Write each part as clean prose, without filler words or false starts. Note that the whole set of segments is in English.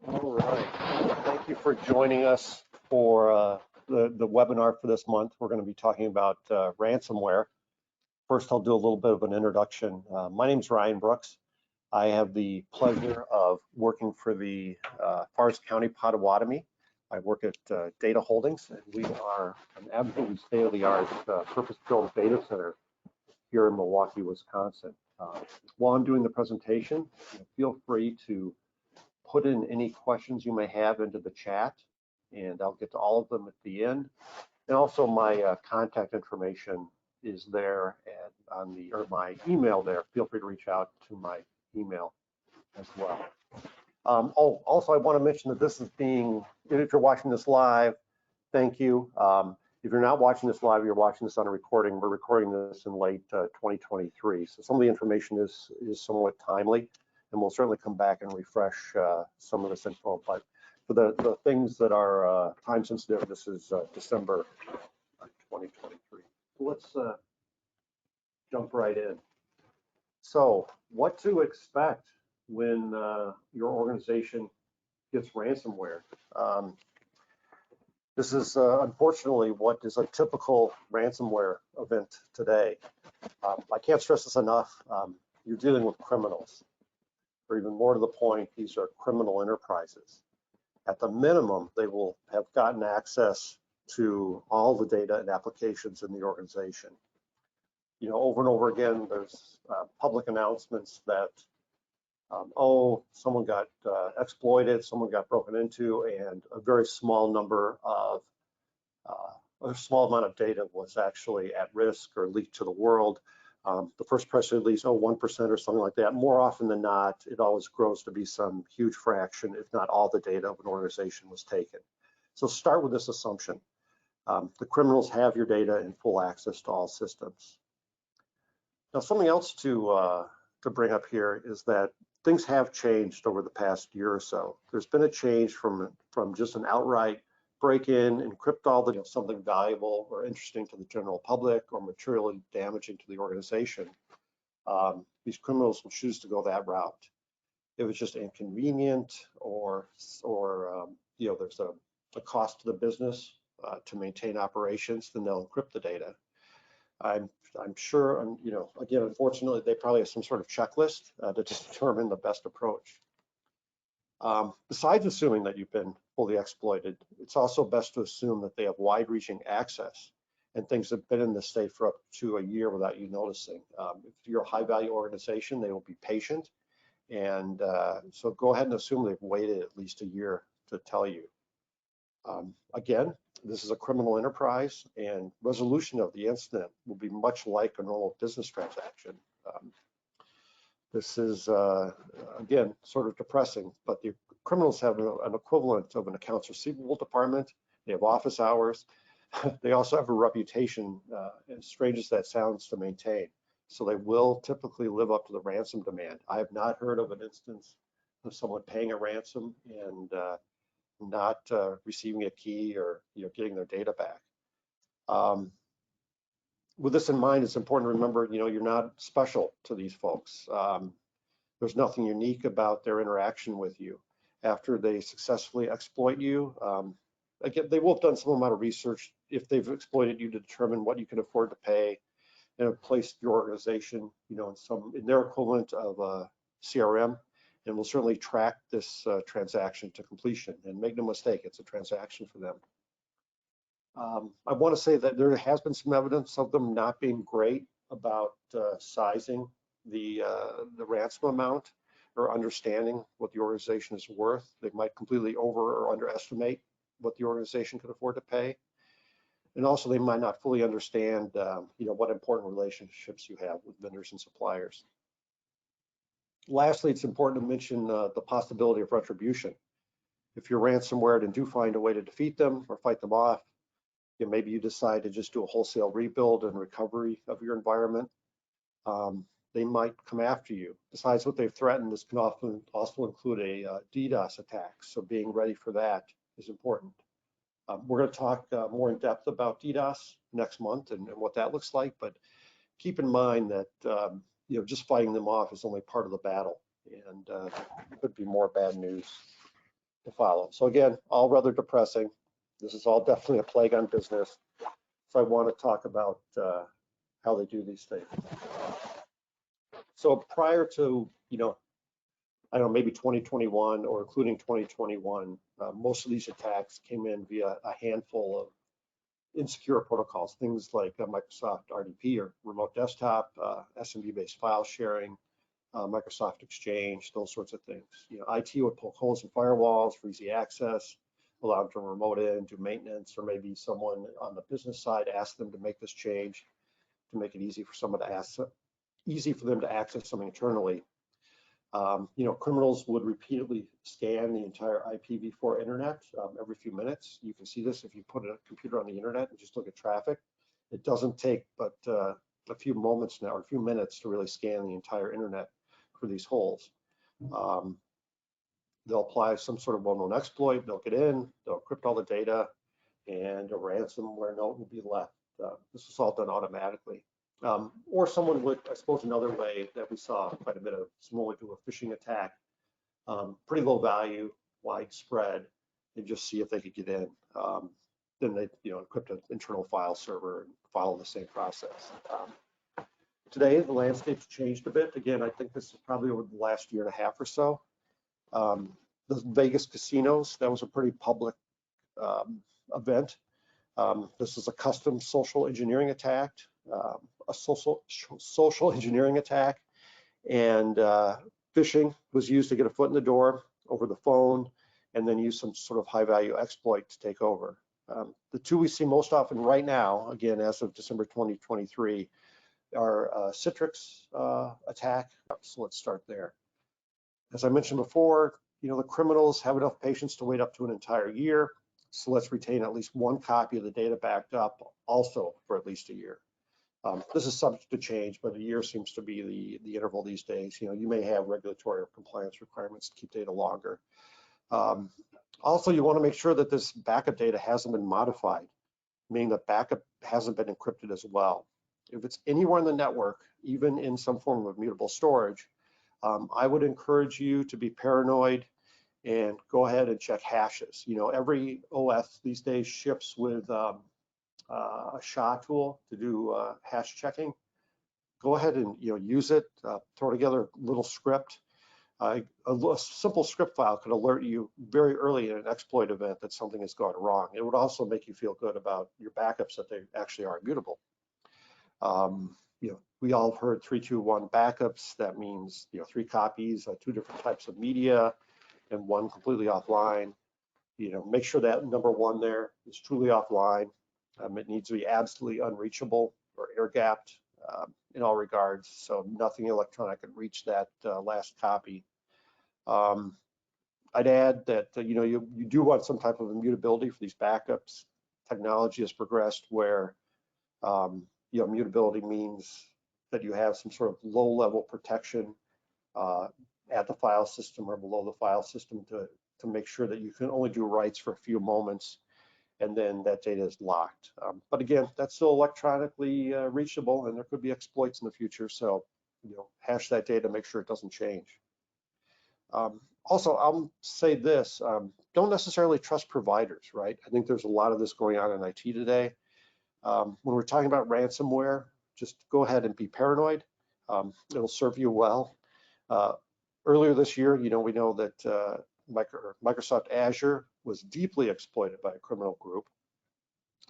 All right. Thank you for joining us for the webinar for this month. We're going to be talking about ransomware. First, I'll do a little bit of an introduction. My name is Ryan Brooks. I have the pleasure of working for the Forest County Potawatomi. I work at Data Holdings, and we are an absolutely state-of-the-art purpose-built data center here in Milwaukee, Wisconsin. While I'm doing the presentation, feel free to put in any questions you may have into the chat, and I'll get to all of them at the end. And also my contact information is there and on the or my email there. Feel free to reach out to my email as well. Also, I want to mention that this is being, if you're watching this live, thank you. If you're not watching this live, you're watching this on a recording. We're recording this in late 2023. So some of the information is somewhat timely, and we'll certainly come back and refresh some of this info. But for the things that are time sensitive, this is December 2023. Let's jump right in. So what to expect when your organization gets ransomware? This is unfortunately what is a typical ransomware event today. I can't stress this enough. You're dealing with criminals, or even more to the point, these are criminal enterprises. At the minimum, they will have gotten access to all the data and applications in the organization. You know, over and over again, there's public announcements that oh, someone got exploited, someone got broken into, and a very small number of, a small amount of data was actually at risk or leaked to the world. The first press release, 1% or something like that. More often than not, it always grows to be some huge fraction, if not all the data of an organization was taken. So start with this assumption. The criminals have your data and full access to all systems. Now, something else to bring up here is that things have changed over the past year or so. There's been a change from just an outright break-in, encrypt all the something valuable or interesting to the general public or materially damaging to the organization. These criminals will choose to go that route. If it's just inconvenient or there's a cost to the business to maintain operations, then they'll encrypt the data. I'm sure, again, unfortunately, they probably have some sort of checklist to determine the best approach. Besides assuming that you've been fully exploited, it's also best to assume that they have wide-reaching access and things have been in this state for up to a year without you noticing. If you're a high-value organization, they will be patient, and so go ahead and assume they've waited at least a year to tell you. Again, this is a criminal enterprise, and resolution of the incident will be much like a normal business transaction. This is, again, sort of depressing, but the criminals have an equivalent of an accounts receivable department. They have office hours. They also have a reputation, as strange as that sounds, to maintain. So they will typically live up to the ransom demand. I have not heard of an instance of someone paying a ransom and not receiving a key or getting their data back. With this in mind, it's important to remember, you're not special to these folks. There's nothing unique about their interaction with you. After they successfully exploit you, again, they will have done some amount of research if they've exploited you to determine what you can afford to pay and have placed your organization, in their equivalent of a CRM, and will certainly track this transaction to completion. And make no mistake, it's a transaction for them. I want to say that there has been some evidence of them not being great about sizing the ransom amount or understanding what the organization is worth. They might completely over or underestimate what the organization could afford to pay. And also they might not fully understand what important relationships you have with vendors and suppliers. Lastly, it's important to mention the possibility of retribution. If you're ransomware and do find a way to defeat them or fight them off, maybe you decide to just do a wholesale rebuild and recovery of your environment. They might come after you. Besides what they've threatened, this can often also include a DDoS attack. So being ready for that is important. We're going to talk more in depth about DDoS next month and what that looks like. But keep in mind that just fighting them off is only part of the battle, and it could be more bad news. to follow. So again, all rather depressing. This is all definitely a plague on business. So I want to talk about how they do these things. So prior to, I don't know, maybe 2021 or including 2021, most of these attacks came in via a handful of insecure protocols, things like Microsoft RDP or remote desktop, SMB-based file sharing, Microsoft Exchange, those sorts of things. IT would poke holes in firewalls for easy access, allow them to remote in, do maintenance, or maybe someone on the business side ask them to make this change to make it easy for someone to easy for them to access something internally. Criminals would repeatedly scan the entire IPv4 internet every few minutes. You can see this if you put a computer on the internet and just look at traffic. It doesn't take but a few moments now, or a few minutes to really scan the entire internet for these holes. They'll apply some sort of well-known exploit, they'll get in, they'll encrypt all the data, and a ransomware note will be left. This is all done automatically. Or someone would, I suppose another way that we saw quite a bit of, someone would do a phishing attack, pretty low value, widespread, and just see if they could get in. Then they, encrypt an internal file server and follow the same process. Today, the landscape's changed a bit. Again, I think this is probably over the last year and a half or so. The Vegas casinos, that was a pretty public event. This is a custom social engineering attack, a social engineering attack, and phishing was used to get a foot in the door over the phone, and then use some sort of high-value exploit to take over. The two we see most often right now, again, as of December 2023, are Citrix attack. So let's start there. As I mentioned before, the criminals have enough patience to wait up to an entire year. So let's retain at least one copy of the data backed up also for at least a year. This is subject to change, but a year seems to be the interval these days. You may have regulatory or compliance requirements to keep data longer. Also, you want to make sure that this backup data hasn't been modified, meaning the backup hasn't been encrypted as well. If it's anywhere in the network, even in some form of immutable storage, I would encourage you to be paranoid and go ahead and check hashes. Every OS these days ships with a SHA tool to do hash checking. Go ahead and use it. Throw together a little script. A simple script file could alert you very early in an exploit event that something has gone wrong. It would also make you feel good about your backups, that they actually are immutable. We all have heard 3-2-1 backups. That means 3 copies, 2 different types of media, and 1 completely offline. Make sure that number 1 there is truly offline. It needs to be absolutely unreachable or air-gapped in all regards, so nothing electronic can reach that last copy. I'd add that you do want some type of immutability for these backups. Technology has progressed where immutability means that you have some sort of low-level protection at the file system or below the file system to make sure that you can only do writes for a few moments, and then that data is locked. But again, that's still electronically reachable, and there could be exploits in the future. So, hash that data, make sure it doesn't change. Also, I'll say this, don't necessarily trust providers, right? I think there's a lot of this going on in IT today. When we're talking about ransomware, just go ahead and be paranoid. It'll serve you well. Earlier this year, we know that Microsoft Azure was deeply exploited by a criminal group.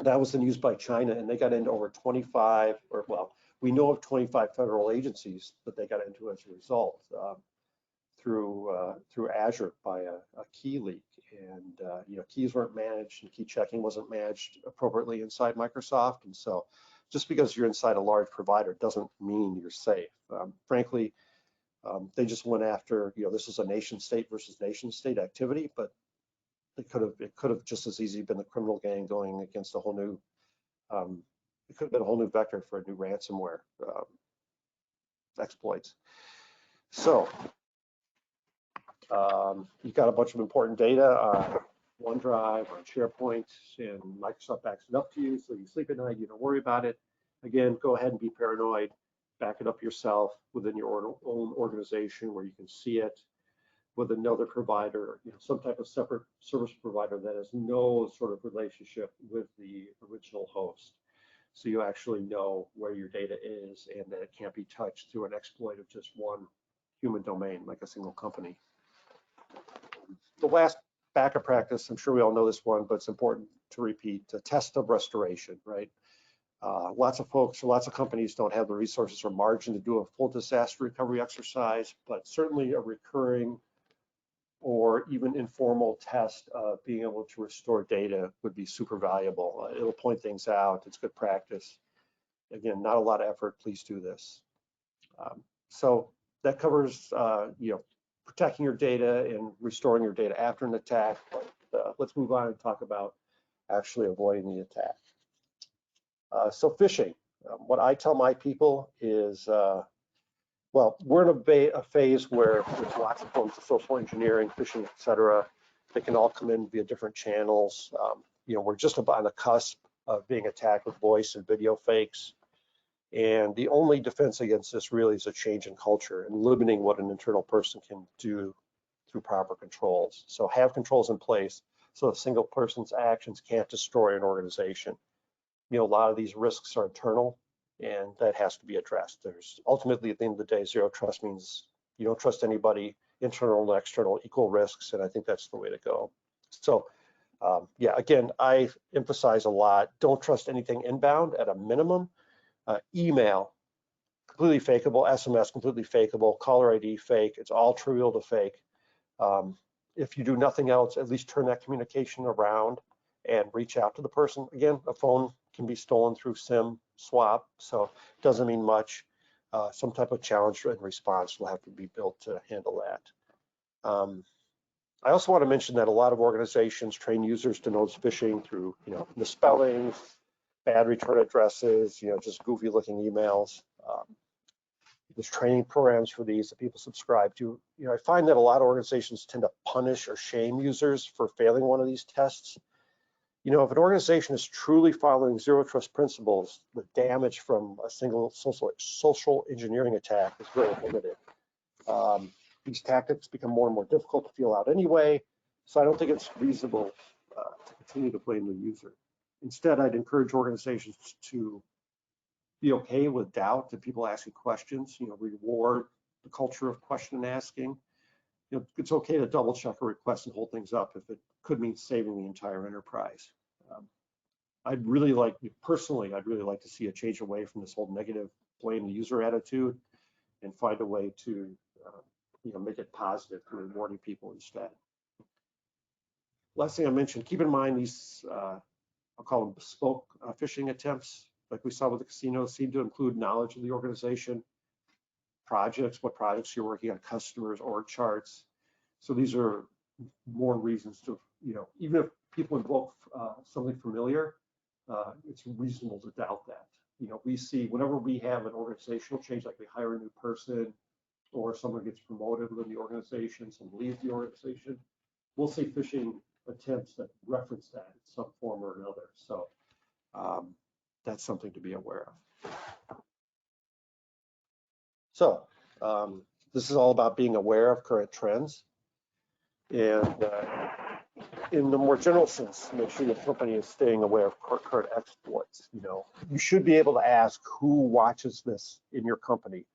That was then used by China, and they got into over 25, or well, we know of 25 federal agencies that they got into as a result through Azure by a key leak. And keys weren't managed, and key checking wasn't managed appropriately inside Microsoft. And so, just because you're inside a large provider doesn't mean you're safe. Frankly, they just went after, this is a nation state versus nation state activity, but it could have just as easily been the criminal gang going against a whole new, it could have been a whole new vector for a new ransomware exploits. So you've got a bunch of important data on OneDrive or SharePoint, and Microsoft backs it up to you, so you sleep at night, you don't worry about it. Again, go ahead and be paranoid. Back it up yourself within your own organization where you can see it. with another provider, some type of separate service provider that has no sort of relationship with the original host. So you actually know where your data is and that it can't be touched through an exploit of just one human domain, like a single company. The last backup practice, I'm sure we all know this one, but it's important to repeat, the test of restoration, right? Lots of folks, lots of companies don't have the resources or margin to do a full disaster recovery exercise, but certainly a recurring or even informal test of being able to restore data would be super valuable. It'll point things out. It's good practice. Again, not a lot of effort. Please do this. So that covers, protecting your data and restoring your data after an attack. But let's move on and talk about actually avoiding the attack. So phishing. What I tell my people is, well, we're in a phase where there's lots of forms of social engineering, phishing, et cetera. They can all come in via different channels. We're just about on the cusp of being attacked with voice and video fakes. And the only defense against this really is a change in culture and limiting what an internal person can do through proper controls. So have controls in place so a single person's actions can't destroy an organization. A lot of these risks are internal, and that has to be addressed. There's ultimately, at the end of the day, zero trust means you don't trust anybody, internal and external, equal risks, and I think that's the way to go. So yeah, again, I emphasize a lot, don't trust anything inbound at a minimum. Email, completely fakeable. SMS, completely fakeable. Caller ID, fake. It's all trivial to fake. If you do nothing else, at least turn that communication around and reach out to the person. Again, a phone can be stolen through SIM swap, so it doesn't mean much. Some type of challenge and response will have to be built to handle that. I also want to mention that a lot of organizations train users to notice phishing through, misspellings, bad return addresses, just goofy looking emails. There's training programs for these that people subscribe to. I find that a lot of organizations tend to punish or shame users for failing one of these tests. If an organization is truly following zero trust principles, the damage from a single social engineering attack is very limited. These tactics become more and more difficult to feel out anyway, so I don't think it's reasonable to continue to blame the user. Instead, I'd encourage organizations to be okay with doubt and people asking questions, reward the culture of question asking. It's okay to double check a request and hold things up if it could mean saving the entire enterprise. I'd really like to see a change away from this whole negative blame the user attitude and find a way to make it positive through rewarding people instead. Last thing I mentioned, keep in mind these, I'll call them bespoke phishing attempts, like we saw with the casinos, seem to include knowledge of the organization, projects, what projects you're working on, customers, org charts. So these are more reasons to, even if people invoke something familiar, it's reasonable to doubt that. We see whenever we have an organizational change, like we hire a new person or someone gets promoted within the organization, someone leaves the organization, we'll see phishing attempts that reference that in some form or another. So that's something to be aware of. So this is all about being aware of current trends. And in the more general sense, make sure your company is staying aware of current exploits. You should be able to ask who watches this in your company,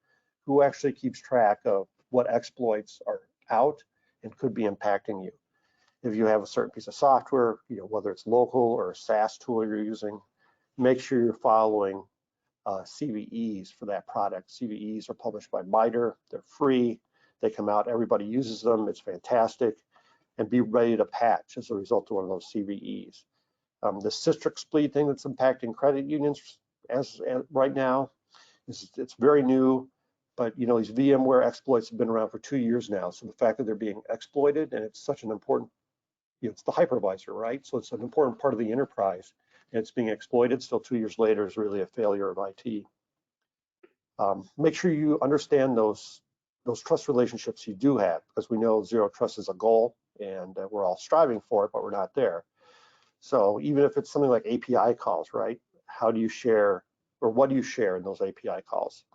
who actually keeps track of what exploits are out and could be impacting you. If you have a certain piece of software, whether it's local or a SaaS tool you're using, make sure you're following CVEs for that product. CVEs are published by MITRE. They're free. They come out. Everybody uses them. It's fantastic. And be ready to patch as a result of one of those CVEs. The Citrix bleed thing that's impacting credit unions as right now, it's very new, but these VMware exploits have been around for 2 years now. So the fact that they're being exploited, and it's such an important, it's the hypervisor, right? So it's an important part of the enterprise, and it's being exploited still 2 years later is really a failure of IT. Make sure you understand those trust relationships you do have, because we know zero trust is a goal, and we're all striving for it, but we're not there. So even if it's something like API calls, right? How do you share, or what do you share in those API calls?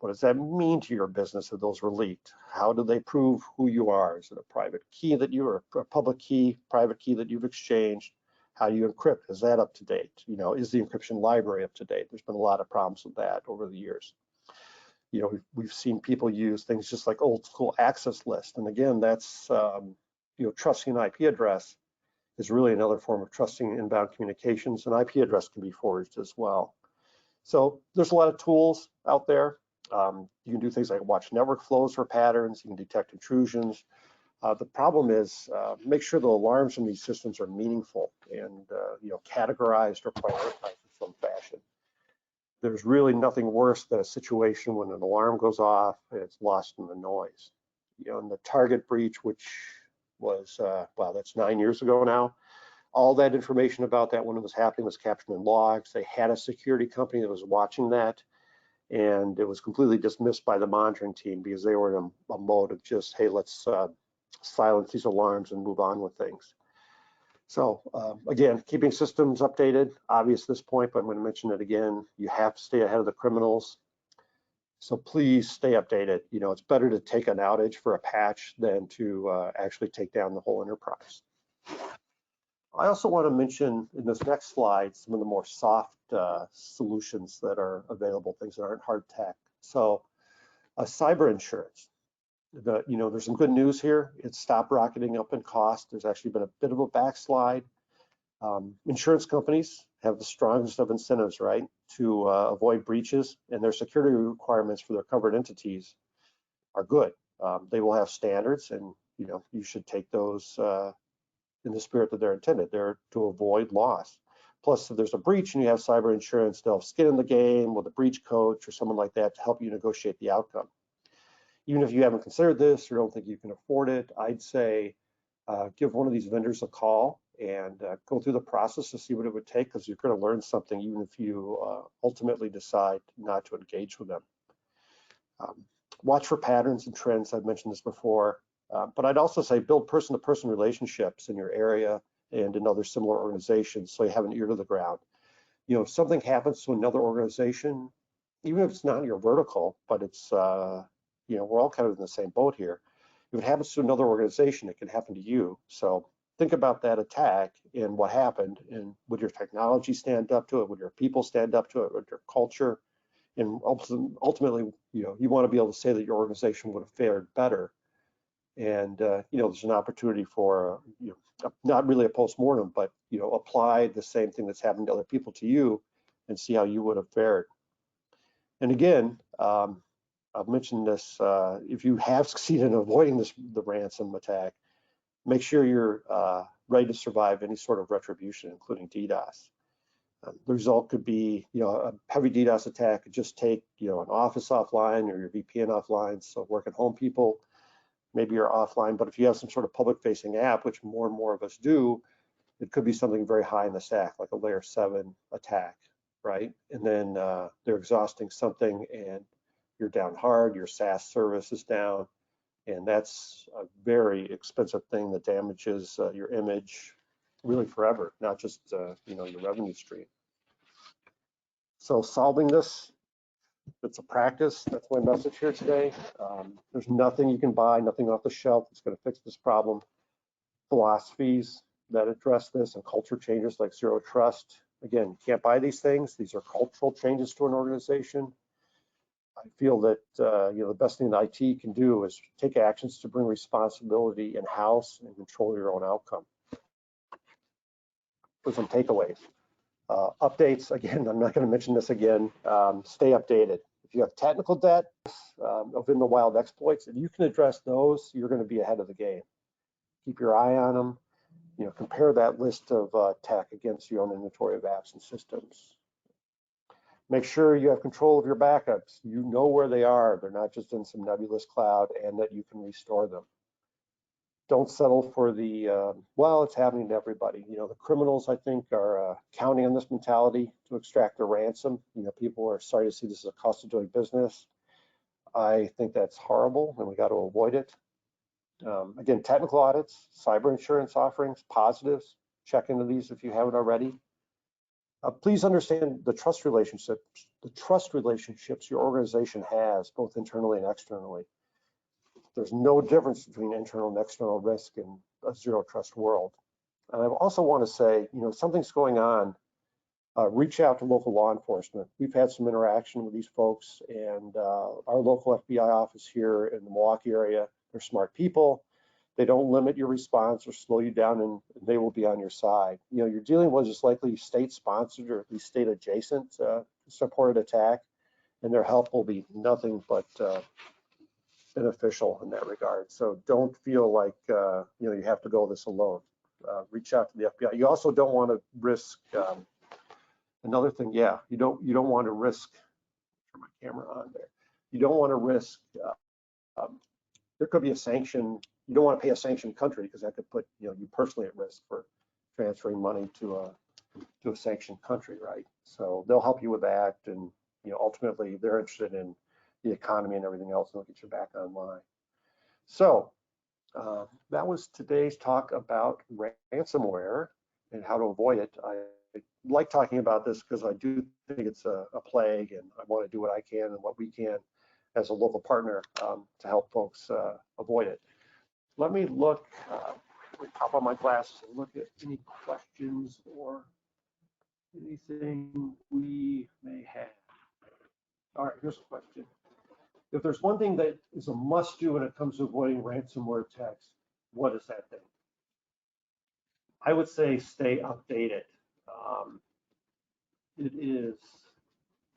What does that mean to your business if those were leaked? How do they prove who you are? Is it a private key that you are a public key, private key that you've exchanged? How do you encrypt? Is that up to date? You know, is the encryption library up to date? There's been a lot of problems with that over the years. You know, we've seen people use things just like old school access list. And again, that's, you know, trusting an IP address is really another form of trusting inbound communications. An IP address can be forged as well. So there's a lot of tools out there. You can do things like watch network flows for patterns. You can detect intrusions. The problem is make sure the alarms from these systems are meaningful and you know, categorized or prioritized in some fashion. There's really nothing worse than a situation when an alarm goes off and it's lost in the noise. You know, in the Target breach, which was, wow, that's 9 years ago now, all that information about that when it was happening was captured in logs. They had a security company that was watching that, and it was completely dismissed by the monitoring team because they were in a mode of just, hey, let's silence these alarms and move on with things. So again, keeping systems updated, obvious at this point, but I'm going to mention it again. You have to stay ahead of the criminals. So please stay updated. You know, it's better to take an outage for a patch than to actually take down the whole enterprise. I also want to mention in this next slide some of the more soft solutions that are available, things that aren't hard tech. So cyber insurance. You know, there's some good news here. It's stopped rocketing up in cost. There's actually been a bit of a backslide. Insurance companies have the strongest of incentives, right, to avoid breaches, and their security requirements for their covered entities are good. They will have standards, and you know, you should take those in the spirit that they're intended. They're to avoid loss. Plus, if there's a breach and you have cyber insurance, they'll have skin in the game with a breach coach or someone like that to help you negotiate the outcome. Even if you haven't considered this or don't think you can afford it, I'd say give one of these vendors a call and go through the process to see what it would take, because you're going to learn something even if you ultimately decide not to engage with them. Watch for patterns and trends. I've mentioned this before, but I'd also say build person-to-person relationships in your area and in other similar organizations so you have an ear to the ground. You know, if something happens to another organization, even if it's not in your vertical, but it's, you know, we're all kind of in the same boat here. If it happens to another organization, it can happen to you. So think about that attack and what happened, and would your technology stand up to it? Would your people stand up to it? Would your culture? And ultimately, you know, you want to be able to say that your organization would have fared better. And you know, there's an opportunity for you know, not really a postmortem, but you know, apply the same thing that's happened to other people to you, and see how you would have fared. And again, I've mentioned this. If you have succeeded in avoiding the ransom attack, make sure you're ready to survive any sort of retribution, including DDoS. The result could be, you know, a heavy DDoS attack could just take, you know, an office offline or your VPN offline. So work at home people, maybe you're offline, but if you have some sort of public facing app, which more and more of us do, it could be something very high in the stack, like a layer 7 attack, right? And then they're exhausting something and you're down hard, your SaaS service is down, and that's a very expensive thing that damages your image really forever, not just you know, your revenue stream. So solving this, it's a practice. That's my message here today. There's nothing you can buy, nothing off the shelf that's going to fix this problem. Philosophies that address this and culture changes like zero trust. Again, you can't buy these things. These are cultural changes to an organization. I feel that you know, the best thing that IT can do is take actions to bring responsibility in-house and control your own outcome. For some takeaways. Updates, again, I'm not going to mention this again. Stay updated. If you have technical debt of in the wild exploits, if you can address those, you're going to be ahead of the game. Keep your eye on them. You know, compare that list of tech against your own inventory of apps and systems. Make sure you have control of your backups. You know where they are. They're not just in some nebulous cloud, and that you can restore them. Don't settle for the, well, it's happening to everybody. You know, the criminals, I think, are counting on this mentality to extract a ransom. You know, people are starting to see this as a cost of doing business. I think that's horrible, and we got to avoid it. Again, technical audits, cyber insurance offerings, positives. Check into these if you haven't already. Please understand the trust relationships your organization has, both internally and externally. There's no difference between internal and external risk in a zero trust world. And I also want to say, something's going on. Reach out to local law enforcement. We've had some interaction with these folks, and our local FBI office here in the Milwaukee area, they're smart people. They don't limit your response or slow you down, and they will be on your side. You're dealing with just likely state-sponsored or at least state-adjacent supported attack, and their help will be nothing but beneficial in that regard. So don't feel like you have to go this alone. Reach out to the FBI. You also don't want to risk another thing. Yeah, you don't want to risk. Turn my camera on there. You don't want to risk. There could be a sanction. You don't want to pay a sanctioned country because that could put you personally at risk for transferring money to a sanctioned country, right? So they'll help you with that, and ultimately they're interested in the economy and everything else, and they'll get you back online. So that was today's talk about ransomware and how to avoid it. I like talking about this because I do think it's a plague, and I want to do what I can and what we can as a local partner to help folks avoid it. Let me look, pop on my glasses and look at any questions or anything we may have. All right, here's a question. If there's one thing that is a must do when it comes to avoiding ransomware attacks, what is that thing? I would say stay updated. It is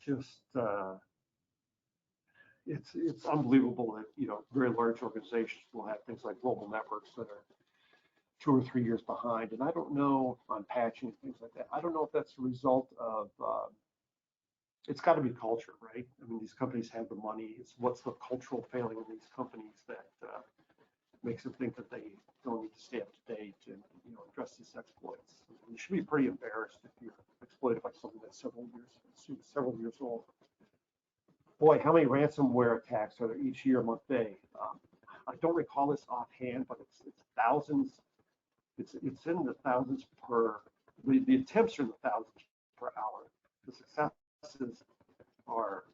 just, it's unbelievable that, very large organizations will have things like global networks that are 2 or 3 years behind. And I don't know on patching and things like that. I don't know if that's a result of, it's got to be culture, right? I mean, these companies have the money. It's what's the cultural failing in these companies that makes them think that they don't need to stay up to date and address these exploits. You should be pretty embarrassed if you're exploited by something that's several years old. Boy, how many ransomware attacks are there each year, month, day? I don't recall this offhand, but it's thousands. It's in the thousands per. The attempts are in the thousands per hour. The successes are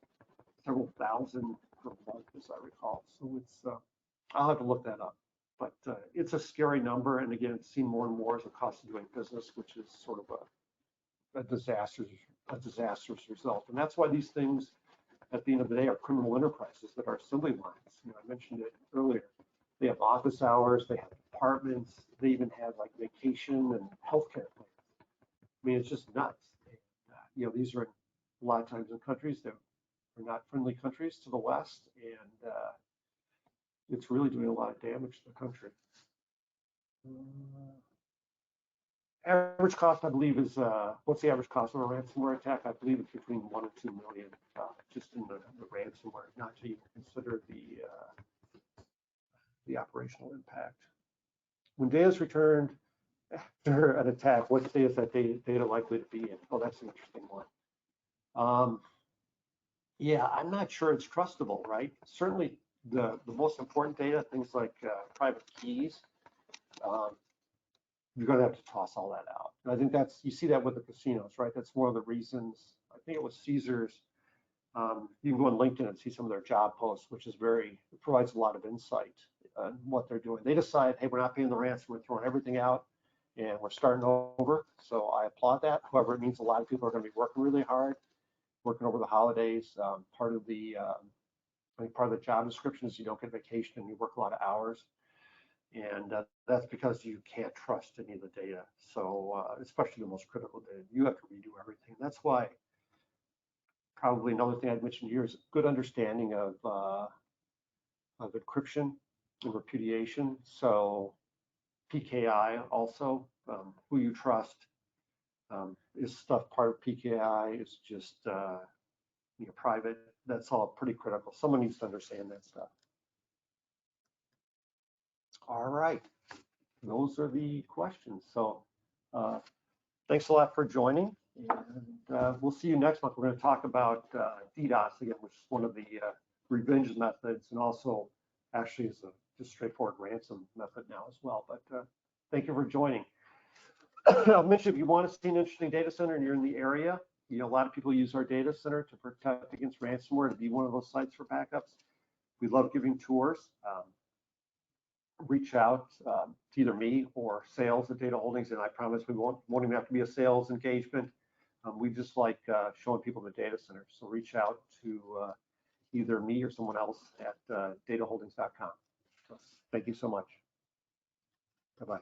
several thousand per month, as I recall. So it's. I'll have to look that up, but it's a scary number. And again, it's seen more and more as a cost of doing business, which is sort of a disastrous result. And that's why these things, at the end of the day, are criminal enterprises that are assembly lines. I mentioned it earlier. They have office hours, they have departments, they even have like vacation and healthcare plans. I mean, it's just nuts. And, these are a lot of times in countries that are not friendly countries to the West, and it's really doing a lot of damage to the country. Average cost, I believe, is what's the average cost of a ransomware attack? I believe it's between 1 and 2 million, just in the ransomware, not to even consider the operational impact. When data is returned after an attack, what state is that data likely to be in? Oh, that's an interesting one. Yeah, I'm not sure it's trustable, right? Certainly the most important data, things like private keys, you're going to have to toss all that out. And I think you see that with the casinos, right? That's one of the reasons. I think it was Caesars. You can go on LinkedIn and see some of their job posts, which is it provides a lot of insight on what they're doing. They decide, hey, we're not paying the ransom, we're throwing everything out, and we're starting over. So I applaud that. However, it means a lot of people are going to be working really hard, working over the holidays. Part of the job description is you don't get vacation and you work a lot of hours. And that's because you can't trust any of the data. So especially the most critical data, you have to redo everything. That's why probably another thing I'd mention here is a good understanding of encryption and repudiation. So PKI also, who you trust, is stuff part of PKI is just private. That's all pretty critical. Someone needs to understand that stuff. All right, those are the questions. So thanks a lot for joining, and we'll see you next month. We're going to talk about DDoS again, which is one of the revenge methods, and also actually is a just straightforward ransom method now as well. But thank you for joining. I'll mention if you want to see an interesting data center and you're in the area, you know, a lot of people use our data center to protect against ransomware, to be one of those sites for backups. We love giving tours. Reach out to either me or sales at Data Holdings, and I promise we won't even have to be a sales engagement. We just like showing people the data center. So reach out to either me or someone else at dataholdings.com. So thank you so much. Bye-bye.